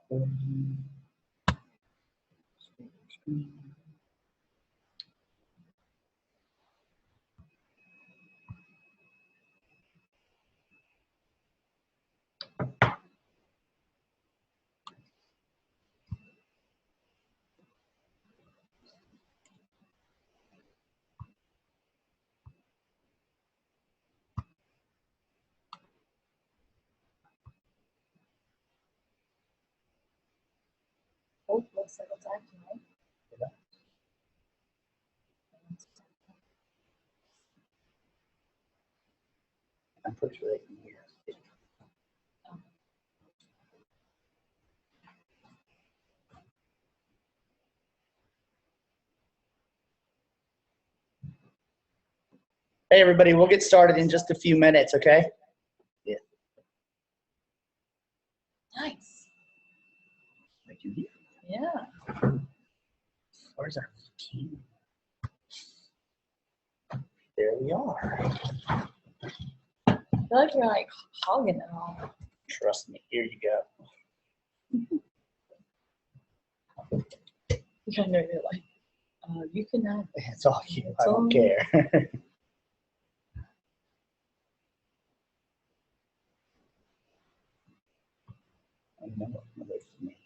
Oh, looks like it's acting, right? Yeah. I'm pretty sure they can hear us. Hey, everybody, we'll get started in just a few minutes, okay? Yeah. Nice. I can hear. Yeah. Where's our team? There we are. I feel like you're like hogging it all. Trust me. Here you go. You kind of you're like, you can have it. It's all you. It's I don't all care. I know what away from me.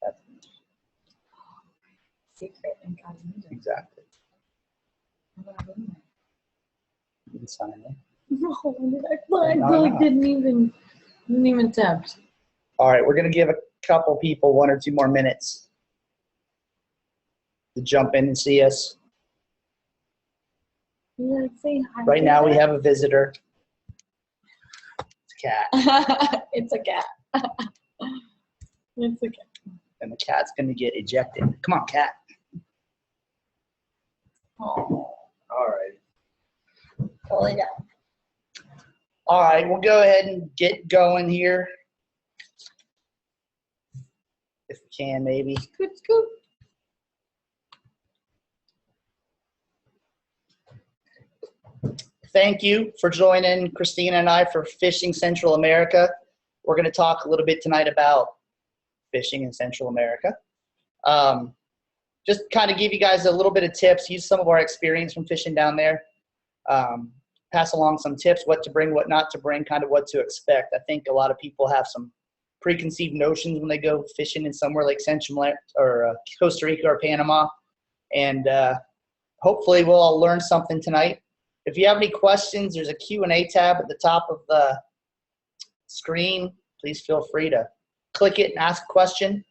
That's Secret and incognito. exactly. What about in there? You can sign in. No, I No, really no. didn't even attempt. All right, we're going to give a couple people 1 or 2 more minutes to jump in and see us. You like say hi. Right now we have a visitor. It's a cat. It's a cat. It's a cat. And the cat's going to get ejected. Come on, cat. Oh, All right. well, yeah. All right, we'll go ahead and get going here. If we can, maybe. Scoot, scoot. Thank you for joining Christina and I for Fishing Central America. We're going to talk a little bit tonight about fishing in Central America. Just kind of give you guys a little bit of tips, use some of our experience from fishing down there. Pass along some tips, what to bring, what not to bring, kind of what to expect. I think a lot of people have some preconceived notions when they go fishing in somewhere like Central or Costa Rica or Panama. And hopefully we'll all learn something tonight. If you have any questions, there's a Q&A tab at the top of the screen. Please feel free to click it and ask a question.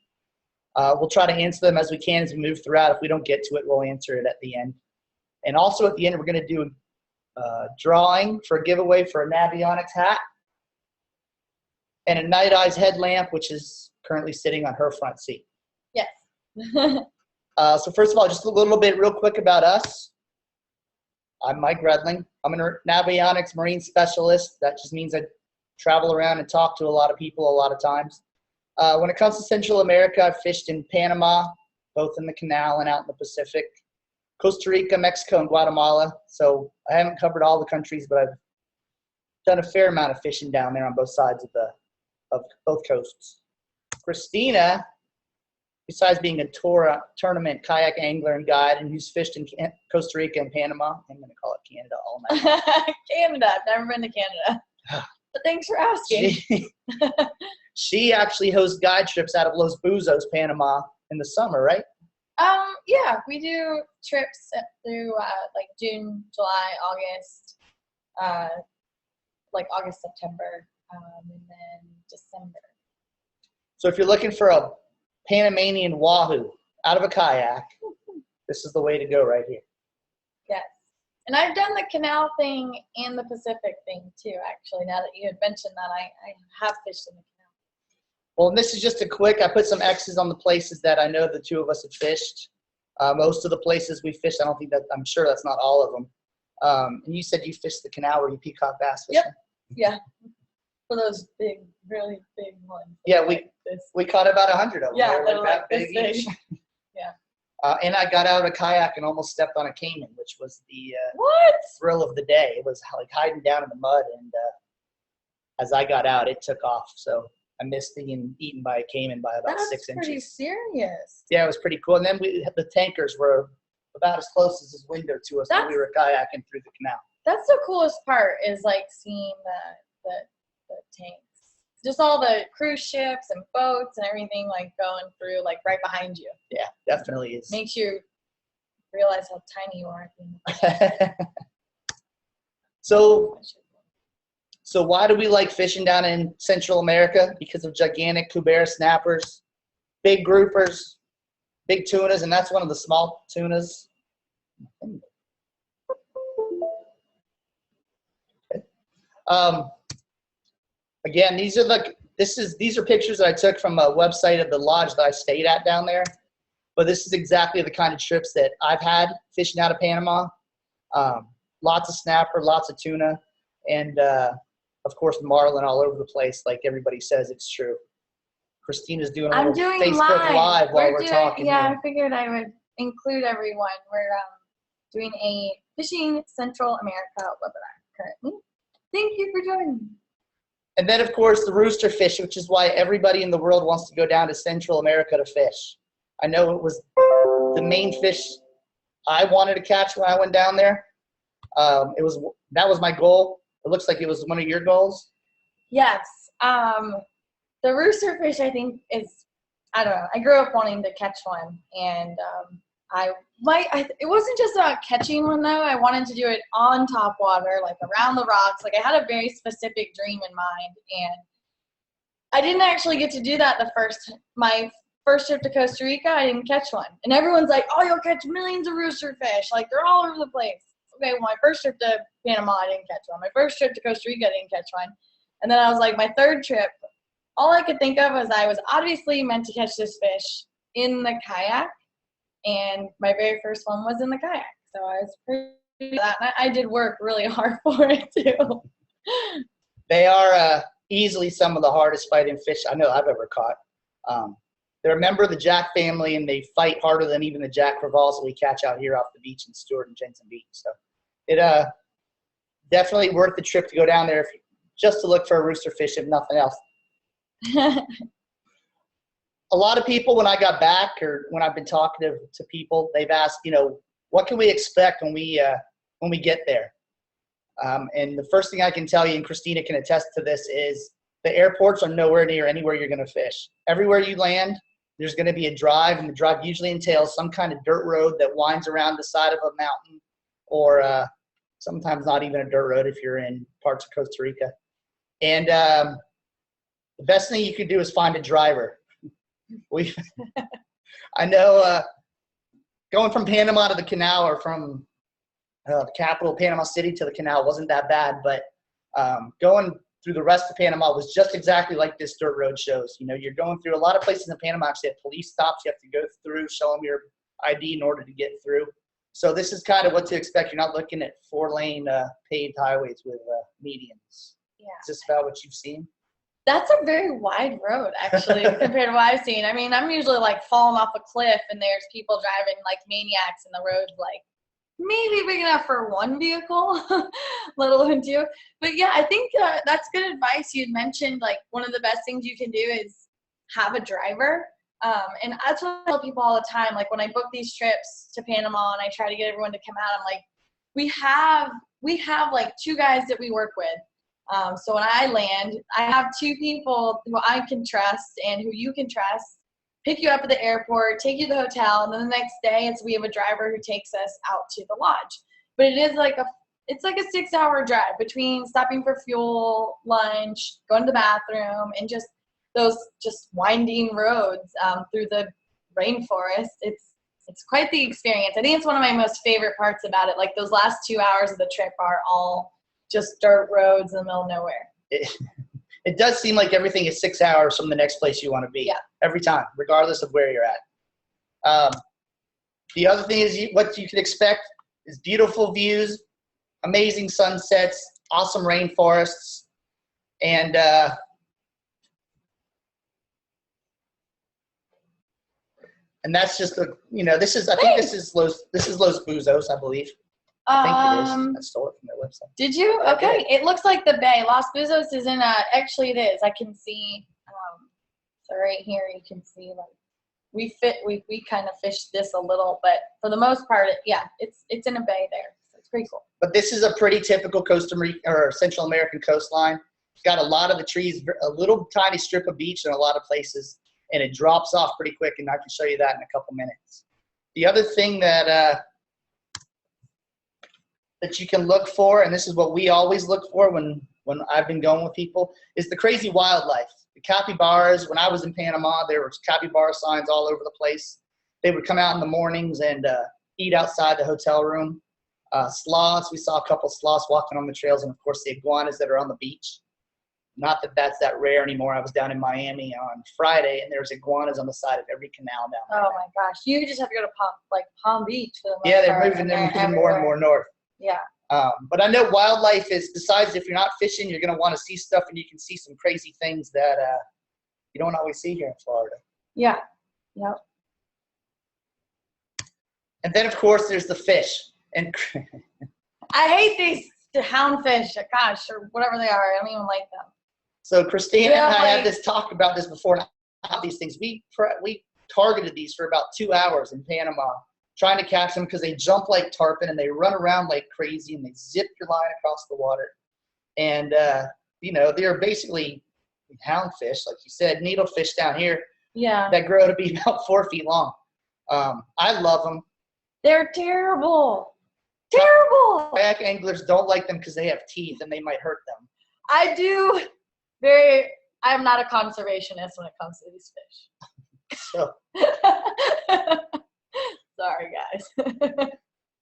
We'll try to answer them as we can as we move throughout. If we don't get to it, we'll answer it at the end. And also at the end, we're going to do a drawing for a giveaway for a Navionics hat and a Night Eyes headlamp, which is currently sitting on her front seat. Yes. So first of all, just a little bit real quick about us. I'm Mike Readling. I'm a Navionics marine specialist. That just means I travel around and talk to a lot of people a lot of times. When it comes to Central America, I've fished in Panama, both in the canal and out in the Pacific, Costa Rica, Mexico, and Guatemala. So I haven't covered all the countries, but I've done a fair amount of fishing down there on both sides of both coasts. Christina, besides being a tournament kayak angler and guide, and who's fished in Costa Rica and Panama, I'm going to call it Canada all night. Canada. I've never been to Canada. But thanks for asking. She actually hosts guide trips out of Los Buzos, Panama in the summer, right? Yeah, we do trips through like June, July, August, like August, September, and then December. So if you're looking for a Panamanian wahoo out of a kayak, this is the way to go right here. Yes. And I've done the canal thing and the Pacific thing too, actually, now that you had mentioned that. I have fished in the canal. Well, and this is just a quick, I put some X's on the places that I know the two of us have fished. Most of the places we fished, I'm sure that's not all of them. And you said you fished the canal where you peacock bass fishing? Yep. Yeah. For those big, really big ones. Yeah, like we caught about 100 of them. Yeah, they're they're like like that this big each. big. Yeah. And I got out of a kayak and almost stepped on a caiman, which was the What? thrill of the day. It was like hiding down in the mud, and as I got out, it took off. So I missed being eaten by a caiman by about 6 inches. That's pretty serious. Yeah, it was pretty cool. And then the tankers were about as close as this window to us when we were kayaking through the canal. That's the coolest part, is like seeing the tanks. Just all the cruise ships and boats and everything like going through like right behind you. Yeah, definitely is. Makes you realize how tiny you are at the end. So why do we like fishing down in Central America? Because of gigantic cubera snappers, big groupers, big tunas, and that's one of the small tunas. Again, these are pictures that I took from a website of the lodge that I stayed at down there. But this is exactly the kind of trips that I've had fishing out of Panama. Lots of snapper, lots of tuna, and of course marlin all over the place. Like everybody says, it's true. Christina's doing a little Facebook Live while we're talking. Yeah, here. I figured I would include everyone. We're doing a Fishing Central America webinar currently. Thank you for joining me. And then, of course, the rooster fish, which is why everybody in the world wants to go down to Central America to fish. I know it was the main fish I wanted to catch when I went down there. That was my goal. It looks like it was one of your goals. Yes. The rooster fish, I think, is, I don't know. I grew up wanting to catch one, and it wasn't just about catching one though. I wanted to do it on top water, like around the rocks. Like I had a very specific dream in mind, and I didn't actually get to do that my first trip to Costa Rica. I didn't catch one, and everyone's like, "Oh, you'll catch millions of rooster fish! Like they're all over the place." Okay, well, my first trip to Panama, I didn't catch one. My first trip to Costa Rica, I didn't catch one, and then I was like, my third trip, all I could think of was I was obviously meant to catch this fish in the kayak. And my very first one was in the kayak. So I was pretty good at that. And I did work really hard for it too. They are easily some of the hardest fighting fish I know I've ever caught. They're a member of the jack family, and they fight harder than even the jack crevalles that we catch out here off the beach in Stewart and Jensen Beach. So it definitely worth the trip to go down there just to look for a rooster fish, if nothing else. A lot of people, when I got back or when I've been talking to people, they've asked, what can we expect when we get there? And the first thing I can tell you, and Christina can attest to this, is the airports are nowhere near anywhere you're going to fish. Everywhere you land, there's going to be a drive, and the drive usually entails some kind of dirt road that winds around the side of a mountain, or sometimes not even a dirt road if you're in parts of Costa Rica. And the best thing you could do is find a driver. I know going from Panama to the canal, or from the capital, Panama City, to the canal wasn't that bad, but going through the rest of Panama was just exactly like this dirt road shows. You're going through a lot of places in Panama actually have police stops you have to go through, show them your ID in order to get through. So this is kind of what to expect. You're not looking at 4-lane paved highways with medians. Yeah. Is this about what you've seen? That's a very wide road, actually, compared to what I've seen. I mean, I'm usually like falling off a cliff, and there's people driving like maniacs, and the road's like maybe big enough for one vehicle, let alone two. But yeah, I think that's good advice. You'd mentioned like one of the best things you can do is have a driver. And that's what I tell people all the time. Like when I book these trips to Panama and I try to get everyone to come out, I'm like, we have like 2 guys that we work with. So when I land, I have 2 people who I can trust and who you can trust, pick you up at the airport, take you to the hotel, and then the next day we have a driver who takes us out to the lodge. But it's like a 6-hour drive between stopping for fuel, lunch, going to the bathroom, and just those winding roads through the rainforest. It's quite the experience. I think it's one of my most favorite parts about it. Like those last 2 hours of the trip are all just dirt roads in the middle of nowhere. It does seem like everything is 6 hours from the next place you want to be. Yeah. Every time, regardless of where you're at. The other thing is what you can expect is beautiful views, amazing sunsets, awesome rainforests, and that's just I think this is Los Buzos, I believe. I think it is. I stole it from their website. Did you? Okay. It looks like the bay. Los Buzos is in actually it is. I can see, so right here you can see like we kind of fished this a little, but for the most part, it's in a bay there. So it's pretty cool. But this is a pretty typical Costa Rica or Central American coastline. It's got a lot of the trees, a little tiny strip of beach in a lot of places, and it drops off pretty quick, and I can show you that in a couple minutes. The other thing that you can look for, and this is what we always look for when I've been going with people, is the crazy wildlife. The capybaras, when I was in Panama, there were capybara signs all over the place. They would come out in the mornings and eat outside the hotel room. Sloths, we saw a couple sloths walking on the trails, and of course the iguanas that are on the beach. Not that that's that rare anymore. I was down in Miami on Friday, and there's iguanas on the side of every canal down there. Oh my gosh, you just have to go to Palm Beach for the most Yeah, they're part, moving more and more north. Yeah. But I know wildlife is, besides if you're not fishing, you're going to want to see stuff, and you can see some crazy things that you don't always see here in Florida. Yeah. Yep. And then, of course, there's the fish. And I hate these houndfish, gosh, or whatever they are. I don't even like them. So Christina and I had this talk about this before. These things, we targeted these for about 2 hours in Panama, trying to catch them because they jump like tarpon and they run around like crazy and they zip your line across the water. And they're basically houndfish, like you said, needlefish down here. Yeah. That grow to be about 4 feet long. I love them. They're terrible. Terrible. Kayak anglers don't like them because they have teeth and they might hurt them. I do. I'm not a conservationist when it comes to these fish. So. Sorry, guys.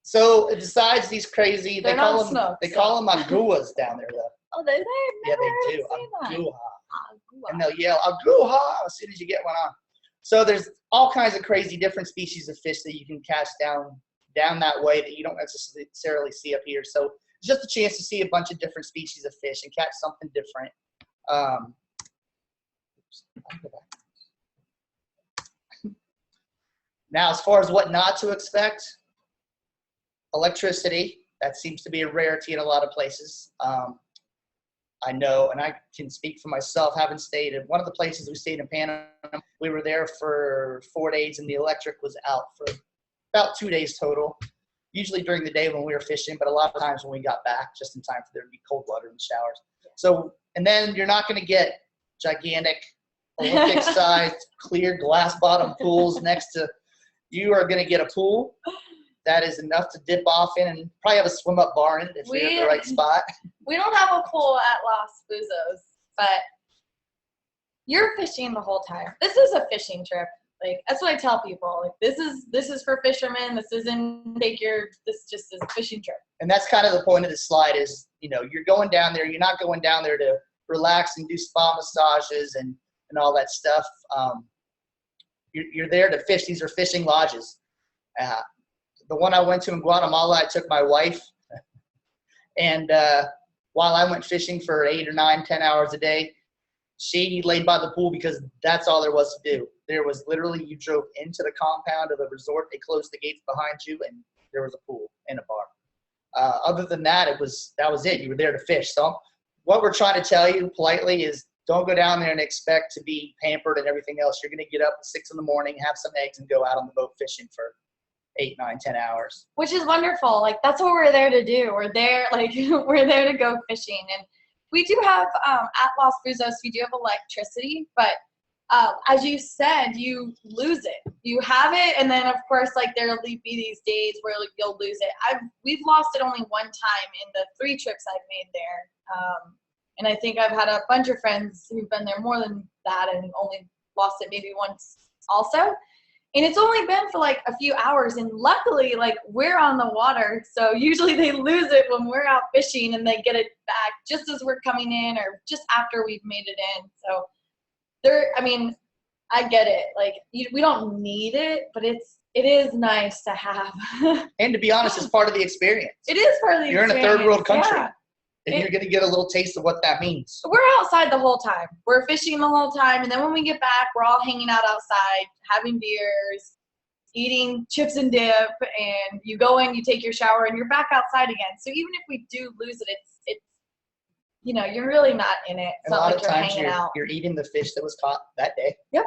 So besides these crazy, they call them aguas down there, though. Oh, they? Yeah, they do. Agua. And they'll yell agua as soon as you get one on. So there's all kinds of crazy different species of fish that you can catch down that way that you don't necessarily see up here. So it's just a chance to see a bunch of different species of fish and catch something different. Now, as far as what not to expect, electricity, that seems to be a rarity in a lot of places. I know, and I can speak for myself, having stayed at one of the places we stayed in Panama. We were there for 4 days, and the electric was out for about 2 days total, usually during the day when we were fishing, but a lot of times when we got back, just in time for there to be cold water in the showers. So, and then you're not going to get gigantic, Olympic-sized, clear glass-bottom pools next to. You are going to get a pool that is enough to dip off in, and probably have a swim-up bar in it if you're at the right spot. We don't have a pool at Los Buzos, but you're fishing the whole time. This is a fishing trip. Like, that's what I tell people. Like, this is for fishermen. This isn't this just is a fishing trip. And that's kind of the point of this slide is, you're going down there. You're not going down there to relax and do spa massages and all that stuff. You're there to fish. These are fishing lodges. The one I went to in Guatemala, I took my wife. And while I went fishing for 8 or 9, 10 hours a day, she laid by the pool because that's all there was to do. There was literally, you drove into the compound of the resort. They closed the gates behind you, and there was a pool and a bar. Other than that, that was it. You were there to fish. So what we're trying to tell you politely is don't go down there and expect to be pampered and everything else. You're going to get up at 6 in the morning, have some eggs, and go out on the boat fishing for 8, 9, 10 hours. Which is wonderful. Like, that's what we're there to do. We're there to go fishing. And we do have, at Los Buzos, we do have electricity, but as you said, you lose it. You have it, and then, of course, like, there'll be these days where you'll lose it. We've lost it only one time in the 3 trips I've made there. And I think I've had a bunch of friends who've been there more than that and only lost it maybe once also. And it's only been for like a few hours. And luckily, like, we're on the water. So usually they lose it when we're out fishing and they get it back just as we're coming in or just after we've made it in. So I get it. Like, we don't need it, but it is nice to have. And to be honest, it's part of the experience. It is part of the experience. You're in a third world country. Yeah. And you're going to get a little taste of what that means. We're outside the whole time. We're fishing the whole time. And then when we get back, we're all hanging out outside, having beers, eating chips and dip, and you go in, you take your shower, and you're back outside again. So even if we do lose it, it's you're really not in it. It's And a not lot like of you're times hanging out. you're eating the fish that was caught that day. Yep.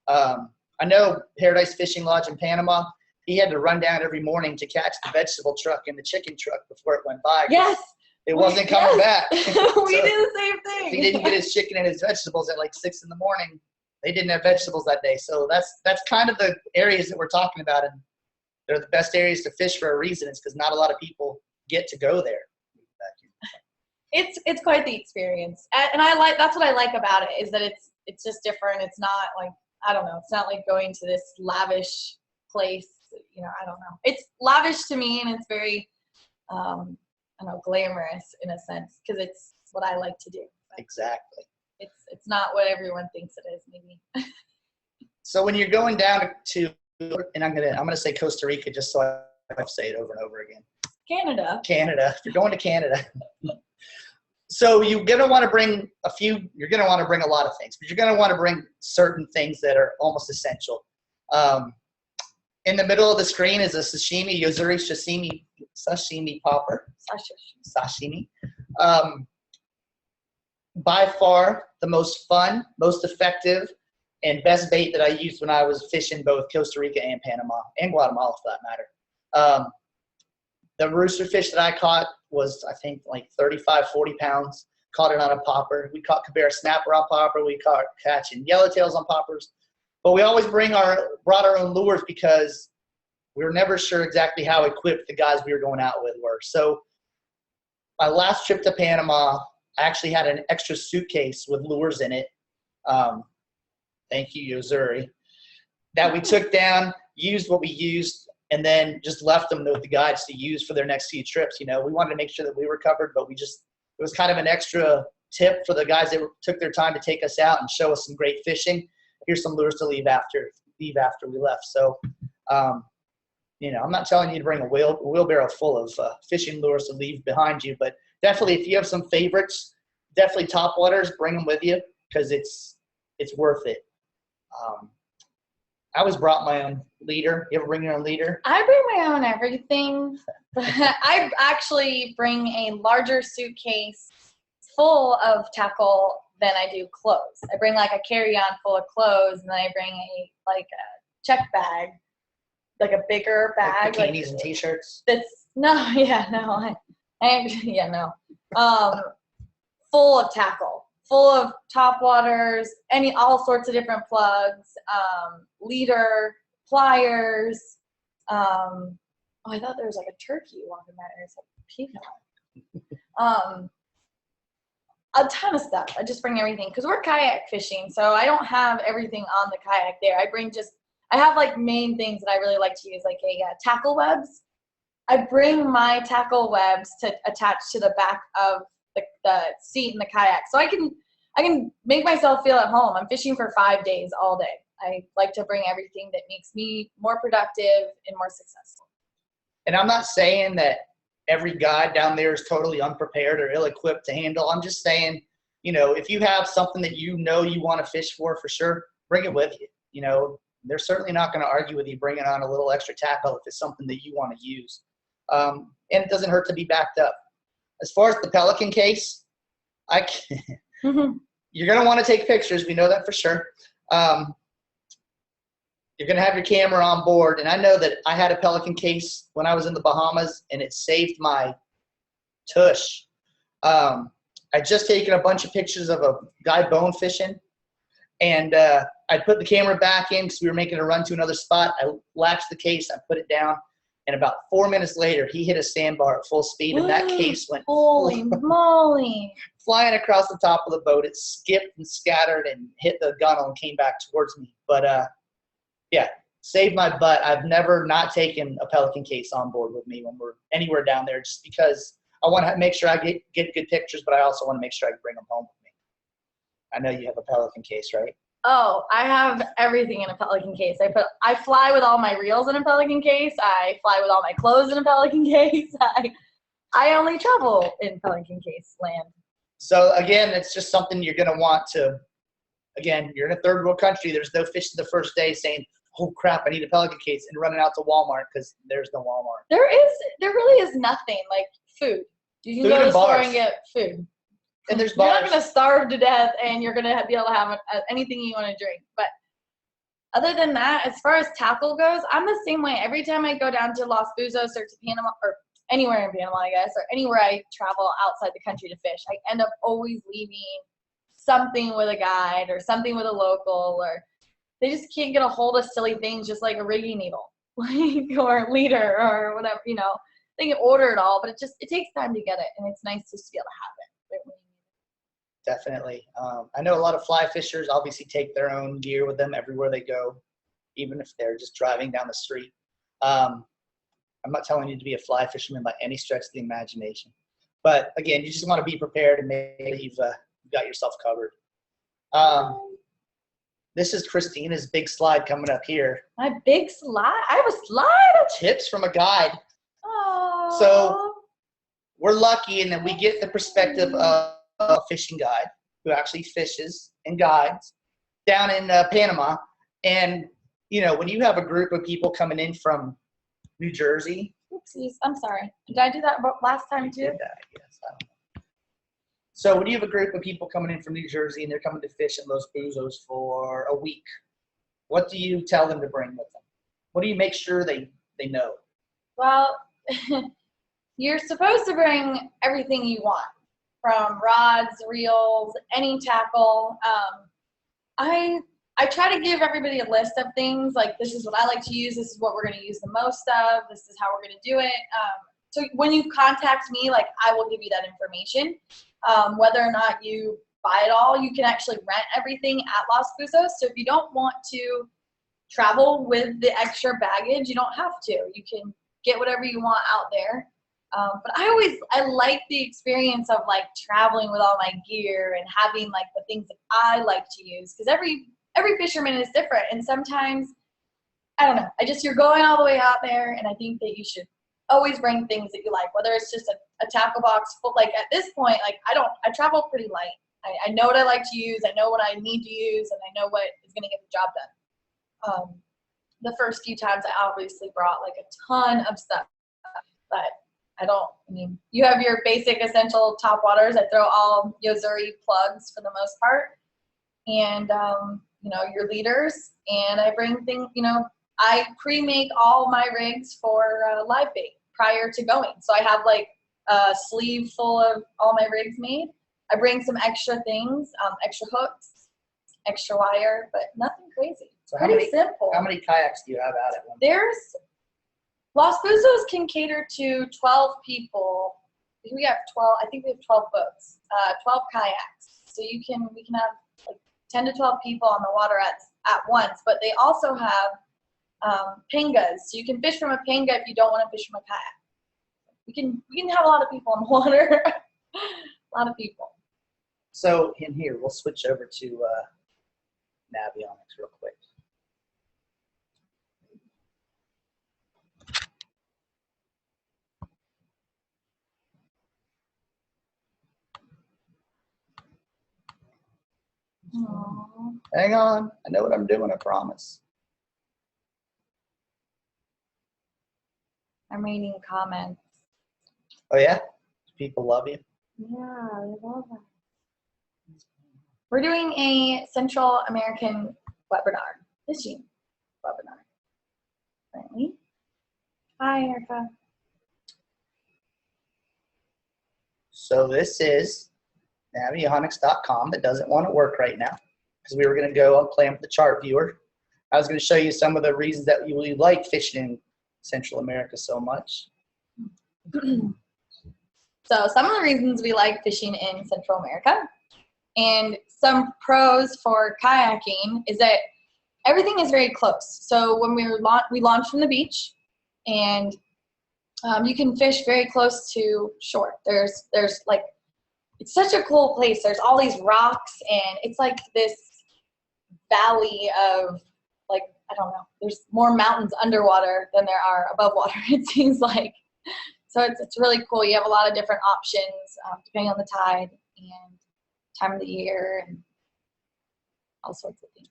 I know Paradise Fishing Lodge in Panama, he had to run down every morning to catch the vegetable truck and the chicken truck before it went by. Yes. It wasn't coming back. We So do the same thing. if he didn't get his chicken and his vegetables at like 6 in the morning, they didn't have vegetables that day. So that's kind of the areas that we're talking about, and they're the best areas to fish for a reason. It's because not a lot of people get to go there. It's quite the experience, and that's what I like about it, is that it's just different. It's not like, I don't know, it's not like going to this lavish place. I don't know. It's lavish to me, and it's very I don't know, glamorous in a sense, because it's what I like to do. Exactly. It's not what everyone thinks it is, maybe. So when you're going down to, and I'm gonna say Costa Rica just so I say it over and over again. Canada. If you're going to Canada. So you're gonna want to bring you're gonna want to bring a lot of things, but you're gonna want to bring certain things that are almost essential. In the middle of the screen is a Yozuri sashimi popper. Sashimi. By far the most fun, most effective, and best bait that I used when I was fishing both Costa Rica and Panama, and Guatemala for that matter. The rooster fish that I caught was, I think, like 35, 40 pounds. Caught it on a popper. We caught Cabera snapper on popper. We caught catching yellowtails on poppers. But we always brought our own lures, because we were never sure exactly how equipped the guys we were going out with were. So my last trip to Panama, I actually had an extra suitcase with lures in it. Thank you, Yozuri. That we took down, used what we used, and then just left them with the guides to use for their next few trips. We wanted to make sure that we were covered, but it was kind of an extra tip for the guys that took their time to take us out and show us some great fishing. Here's some lures to leave after we left. So, I'm not telling you to bring a wheelbarrow full of fishing lures to leave behind you, but definitely if you have some favorites, definitely topwaters, bring them with you, because it's worth it. I always brought my own leader. You ever bring your own leader? I bring my own everything. I actually bring a larger suitcase full of tackle than I do clothes. I bring like a carry-on full of clothes, and then I bring a check bag, like a bigger bag. Like bikinis and t-shirts? Full of tackle. Full of top waters, all sorts of different plugs, leader, pliers. I thought there was like a turkey walking by there. It's like a peacock. A ton of stuff. I just bring everything, because we're kayak fishing, so I don't have everything on the kayak there. I have like main things that I really like to use, like tackle webs. I bring my tackle webs to attach to the back of the seat in the kayak, so I can make myself feel at home. I'm fishing for 5 days all day. I like to bring everything that makes me more productive and more successful. And I'm not saying that every guide down there is totally unprepared or ill-equipped to handle. I'm just saying, if you have something that you want to fish for sure, bring it with you. They're certainly not going to argue with you bringing on a little extra tackle if it's something that you want to use. And it doesn't hurt to be backed up. As far as the Pelican case, you're going to want to take pictures. We know that for sure. You're going to have your camera on board. And I know that I had a Pelican case when I was in the Bahamas, and it saved my tush. I'd just taken a bunch of pictures of a guy bone fishing, and I put the camera back in because we were making a run to another spot. I latched the case, I put it down, and about 4 minutes later, he hit a sandbar at full speed, and that case went holy moly, flying across the top of the boat. It skipped and scattered and hit the gunnel and came back towards me. But yeah, saved my butt. I've never not taken a Pelican case on board with me when we're anywhere down there, just because I want to make sure I get good pictures, but I also want to make sure I can bring them home with me. I know you have a Pelican case, right? Oh, I have everything in a Pelican case. I fly with all my reels in a Pelican case. I fly with all my clothes in a Pelican case. I only travel in Pelican case land. So again, it's just something you're going to want to, again, you're in a third world country. There's no fish the first day saying, oh crap, I need a pelican case, and running out to Walmart because there's no Walmart. There really is nothing like food. You can go to the store and get food. And there's You're bars. not going to starve to death, and you're going to be able to have anything you want to drink. But other than that, as far as tackle goes, I'm the same way. Every time I go down to Los Buzos or to Panama, or anywhere in Panama, I guess, or anywhere I travel outside the country to fish, I end up always leaving something with a guide or something with a local, or they just can't get a hold of silly things just like a rigging needle or a leader or whatever, you know. They can order it all, but it takes time to get it, and it's nice just to be able to have it. Definitely. I know a lot of fly fishers obviously take their own gear with them everywhere they go, even if they're just driving down the street. I'm not telling you to be a fly fisherman by any stretch of the imagination. But again, you just want to be prepared and make sure you've got yourself covered. This is Christina's big slide coming up here. My big slide? I have a slide? Tips from a guide. Aww. So we're lucky in that we get the perspective of a fishing guide who actually fishes and guides down in Panama. And, you know, when you have a group of people coming in from New Jersey. Oopsies, I'm sorry. Did I do that last time too? Did that, yes, I don't know. So when you have a group of people coming in from New Jersey and they're coming to fish in Los Buzos for a week, what do you tell them to bring with them? What do you make sure they know? Well, you're supposed to bring everything you want, from rods, reels, any tackle. I try to give everybody a list of things, like this is what I like to use, this is what we're going to use the most of, this is how we're going to do it. So when you contact me, like I will give you that information. Whether or not you buy it all, you can actually rent everything at Los Buzos. So if you don't want to travel with the extra baggage, you don't have to. You can get whatever you want out there. But I like the experience of like traveling with all my gear and having like the things that I like to use, because every fisherman is different, and sometimes I don't know. You're going all the way out there, and I think that you should always bring things that you like, whether it's just a tackle box full. Like at this point, like I travel pretty light. I know what I like to use, I know what I need to use, and I know what is going to get the job done. The first few times I obviously brought like a ton of stuff, but you have your basic essential top waters. I throw all Yozuri plugs for the most part, and your leaders, and I bring things, I pre-make all my rigs for live bait prior to going. So I have like a sleeve full of all my rigs made. I bring some extra things, extra hooks, extra wire, but nothing crazy. So pretty simple. How many kayaks do you have out at one? Los Buzos can cater to 12 people. We have 12, I think we have 12 boats, 12 kayaks. So we can have like 10 to 12 people on the water at once, but they also have pangas. So you can fish from a panga if you don't want to fish from a kayak. We can have a lot of people on the water. A lot of people. So in here, we'll switch over to Navionics real quick. Aww. Hang on. I know what I'm doing, I promise. I'm reading comments. Oh, yeah? People love you? Yeah, I love that. We're doing a Central American webinar, fishing webinar. Currently. Hi, Erica. So this is Navionics.com that doesn't want to work right now because we were going to go and play with the chart viewer. I was going to show you some of the reasons that you like fishing in Central America so much. So some of the reasons we like fishing in Central America and some pros for kayaking is that everything is very close. So when we launch from the beach, and you can fish very close to shore. There's like, it's such a cool place. There's all these rocks, and it's like this valley of, like, I don't know, there's more mountains underwater than there are above water, it seems like. So it's really cool. You have a lot of different options depending on the tide and time of the year and all sorts of things.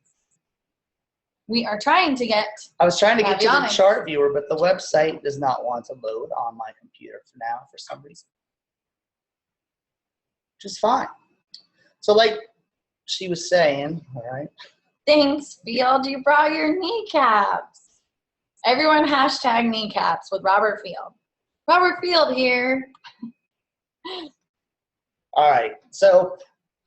we are trying to get. I was trying to get to the Navionics. chart viewer, but the website does not want to load on my computer for now for some reason. Which is fine. So like she was saying, all right. Thanks, Field. You brought your kneecaps. Everyone hashtag kneecaps with Robert Field. Robert Field here. All right. So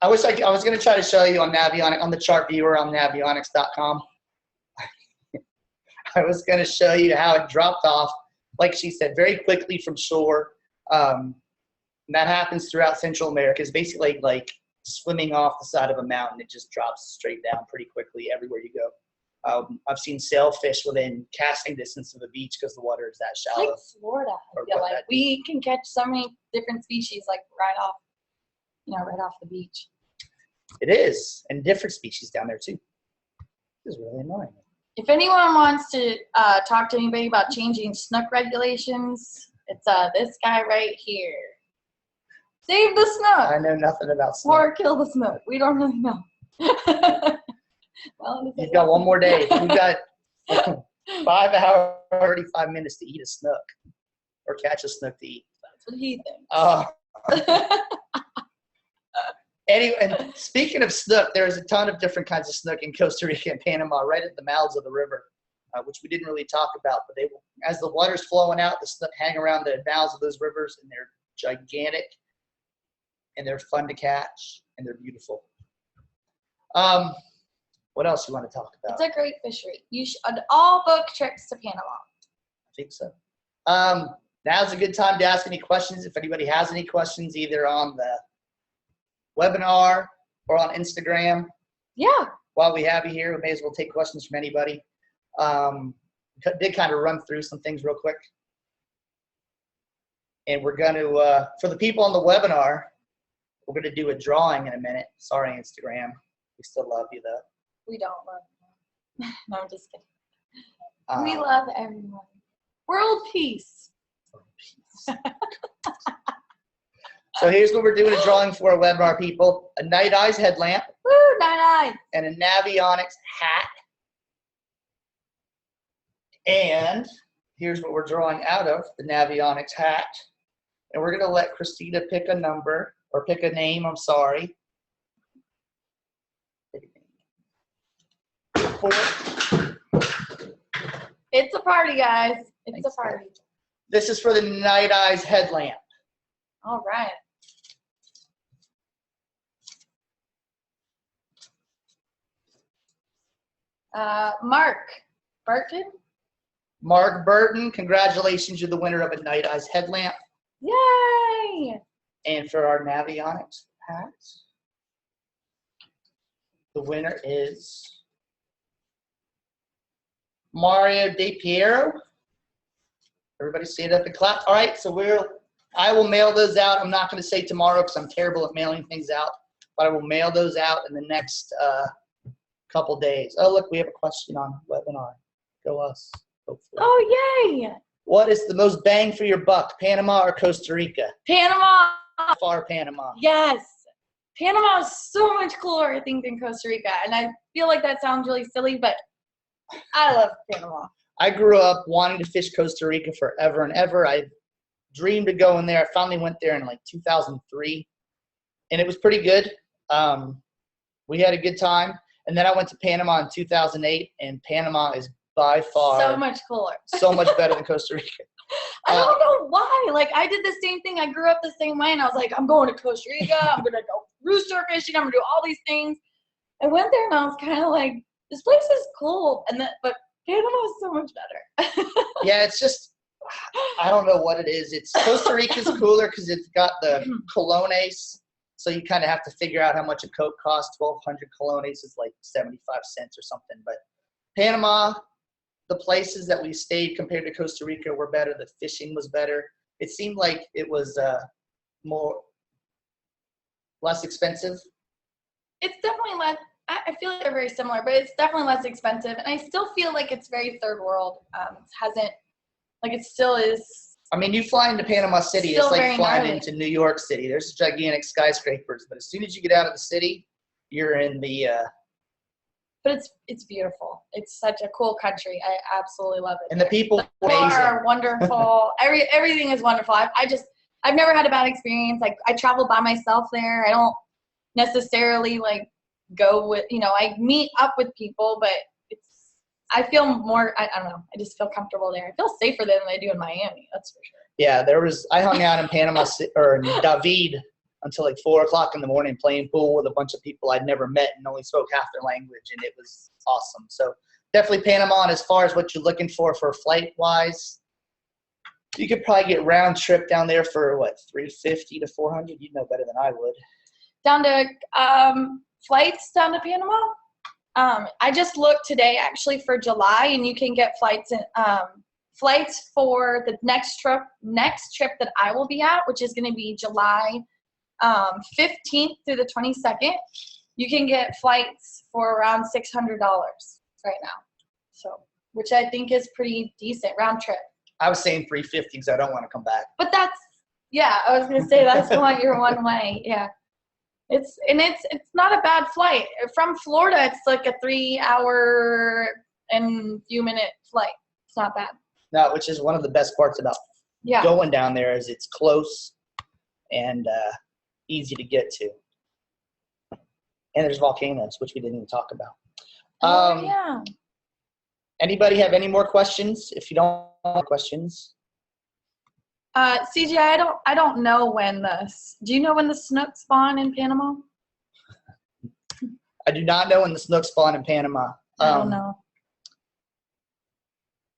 I was going to try to show you on Navionics, on the chart viewer on Navionics.com. I was going to show you how it dropped off, like she said, very quickly from shore. And that happens throughout Central America. It's basically like swimming off the side of a mountain. It just drops straight down pretty quickly everywhere you go. I've seen sailfish within casting distance of the beach because the water is that shallow. Like Florida, I feel like we can catch so many different species like right off the beach. It is, and different species down there too. This is really annoying. If anyone wants to talk to anybody about changing snook regulations, it's this guy right here. Save the snook. I know nothing about snook. Or kill the snook. We don't really know. Well, you've got one more day. We've got 5 hours, 35 minutes to eat a snook or catch a snook to eat. That's what he thinks. Anyway, and speaking of snook, there's a ton of different kinds of snook in Costa Rica and Panama, right at the mouths of the river, which we didn't really talk about. But they, as the water's flowing out, the snook hang around the mouths of those rivers, and they're gigantic, and they're fun to catch, and they're beautiful. What else you want to talk about? It's a great fishery. You should all book trips to Panama. I think so. Now's a good time to ask any questions. If anybody has any questions, either on the webinar or on Instagram. Yeah. While we have you here, we may as well take questions from anybody. Did kind of run through some things real quick. And we're going to, for the people on the webinar, we're going to do a drawing in a minute. Sorry, Instagram. We still love you, though. We don't love them. No, I'm just kidding. We love everyone. World peace. So here's what we're doing a drawing for our webinar people. A Night Eyes headlamp. Woo, Night Eyes. And a Navionics hat. And here's what we're drawing out of the Navionics hat. And we're going to let Christina pick a number, or pick a name, I'm sorry. It's a party, guys. It's a party. This is for the Night Eyes headlamp. All right. Mark Burton. Mark Burton, congratulations, you're the winner of a Night Eyes headlamp. Yay! And for our Navionics hats, the winner is Mario De Piero. Everybody stand up and clap. All right, so I will mail those out. I'm not going to say tomorrow because I'm terrible at mailing things out, but I will mail those out in the next couple days. Oh, look, we have a question on webinar. Go us, hopefully. Oh, yay! What is the most bang for your buck, Panama or Costa Rica? Panama. Far Panama. Yes. Panama is so much cooler, I think, than Costa Rica. And I feel like that sounds really silly, but I love Panama. I grew up wanting to fish Costa Rica forever and ever. I dreamed of going there. I finally went there in like 2003, and it was pretty good. We had a good time. And then I went to Panama in 2008, and Panama is by far so much cooler. So much better than Costa Rica. I don't know why. Like, I did the same thing. I grew up the same way, and I was like, I'm going to Costa Rica. I'm going to go rooster fishing. I'm going to do all these things. I went there, and I was kind of like, this place is cool. But Panama is so much better. Yeah, it's just, I don't know what it is. It's Costa Rica's cooler because it's got the colones. So you kind of have to figure out how much a Coke costs. 1,200 colones is like 75 cents or something. But Panama, the places that we stayed compared to Costa Rica were better. The fishing was better. It seemed like it was less expensive. It's definitely less. I feel like they're very similar, but it's definitely less expensive. And I still feel like it's very third world. It still is. I mean, you fly into Panama City, it's like flying into New York City. There's gigantic skyscrapers, but as soon as you get out of the city, you're in the but it's beautiful. It's such a cool country. I absolutely love it. And the people are wonderful. Everything is wonderful. I've never had a bad experience. Like, I travel by myself there. I don't necessarily like go with, I meet up with people, but I feel more, I don't know. I just feel comfortable there. I feel safer there than I do in Miami. That's for sure. Yeah, I hung out in Panama or in David until like 4 o'clock in the morning playing pool with a bunch of people I'd never met and only spoke half their language, and it was awesome. So definitely Panama. And as far as what you're looking for flight wise, you could probably get round trip down there for what, $350 to $400. You'd know better than I would. Down to flights down to Panama. I just looked today actually for July, and you can get flights for the next trip that I will be at, which is going to be July 15th through the 22nd. You can get flights for around $600 right now. So, which I think is pretty decent round trip. I was saying $350 because I don't want to come back. But I was going to say that's your one way. Yeah. It's not a bad flight. From Florida, it's like a 3-hour and few minute flight. It's not bad. No, which is one of the best parts about going down there is it's close and easy to get to. And there's volcanoes, which we didn't even talk about. Yeah. Anybody have any more questions? If you don't have questions. CJ, I don't know do you know when the snook spawn in Panama? I do not know when the snook spawn in Panama. I don't know.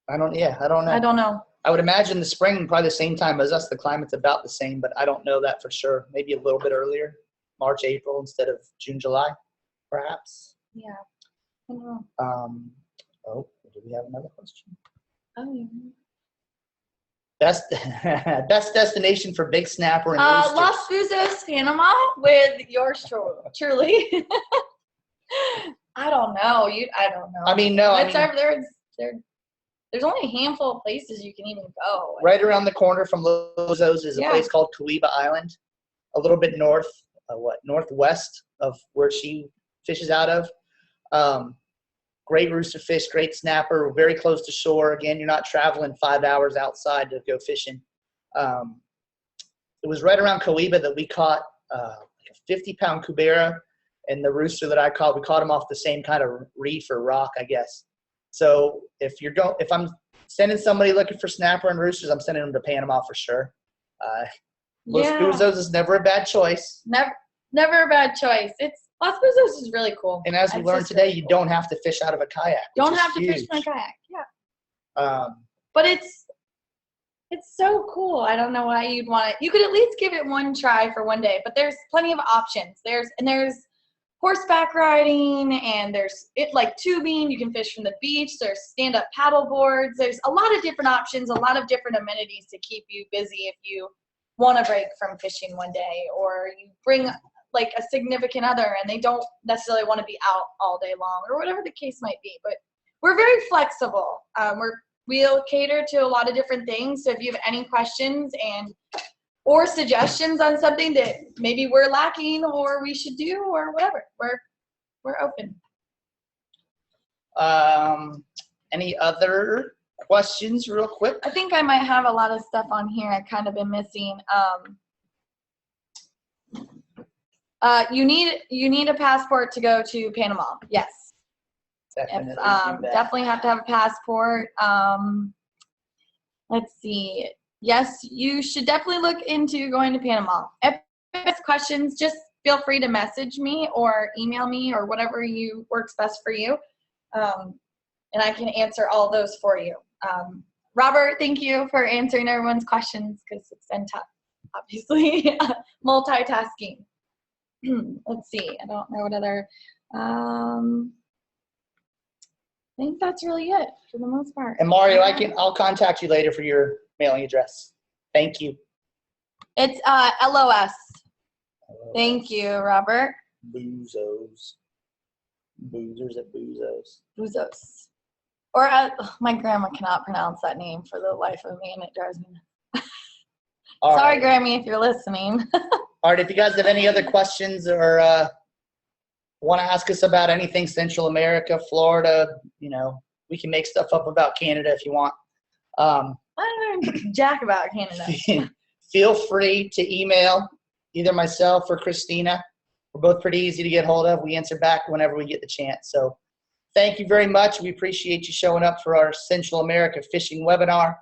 I don't know. I don't know. I would imagine the spring, probably the same time as us. The climate's about the same, but I don't know that for sure. Maybe a little bit earlier, March, April instead of June, July, perhaps. Yeah. I don't know. Do we have another question? Oh, yeah. Best destination for big snapper and roosters. Los Buzos, Panama, with yours truly. I don't know. I don't know. I mean, no. There's only a handful of places you can even go. Right around the corner from Los Buzos is a place called Caribe Island, a little bit northwest of where she fishes out of. Great rooster fish, great snapper, very close to shore. Again, you're not traveling 5 hours outside to go fishing. It was right around Coiba that we caught a 50-pound cubera, and the rooster that I caught, we caught him off the same kind of reef or rock, I guess. So if I'm sending somebody looking for snapper and roosters, I'm sending them to Panama for sure. Los Buzos is never a bad choice. Never a bad choice. Los Buzos is really cool. And as we learned today, you don't have to fish out of a kayak. Don't have to fish from a kayak. Yeah. But it's so cool. I don't know why you'd want it. You could at least give it one try for one day. But there's plenty of options. There's horseback riding, and there's tubing. You can fish from the beach. There's stand-up paddle boards. There's a lot of different options, a lot of different amenities to keep you busy if you want to break from fishing one day, or you bring like a significant other and they don't necessarily want to be out all day long, or whatever the case might be. But we're very flexible. We'll cater to a lot of different things. So if you have any questions or suggestions on something that maybe we're lacking or we should do or whatever, we're open. Any other questions real quick? I think I might have a lot of stuff on here I kind of been missing. You need a passport to go to Panama. Yes. Definitely have to have a passport. Let's see. Yes, you should definitely look into going to Panama. If you have questions, just feel free to message me or email me or whatever works best for you. And I can answer all those for you. Robert, thank you for answering everyone's questions, because it's been tough, obviously. Multitasking. Let's see. I don't know what other. I think that's really it for the most part. And Mario, I'll contact you later for your mailing address. Thank you. It's LOS. Thank you, Robert. Buzos. Boozers at Buzos. Buzos. Or my grandma cannot pronounce that name for the life of me, and it drives me nuts. Sorry, right. Grammy, if you're listening. All right, if you guys have any other questions or want to ask us about anything Central America, Florida, we can make stuff up about Canada if you want. I don't know jack about Canada. Feel free to email either myself or Christina. We're both pretty easy to get hold of. We answer back whenever we get the chance. So thank you very much. We appreciate you showing up for our Central America fishing webinar.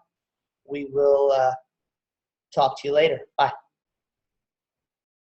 We will talk to you later. Bye.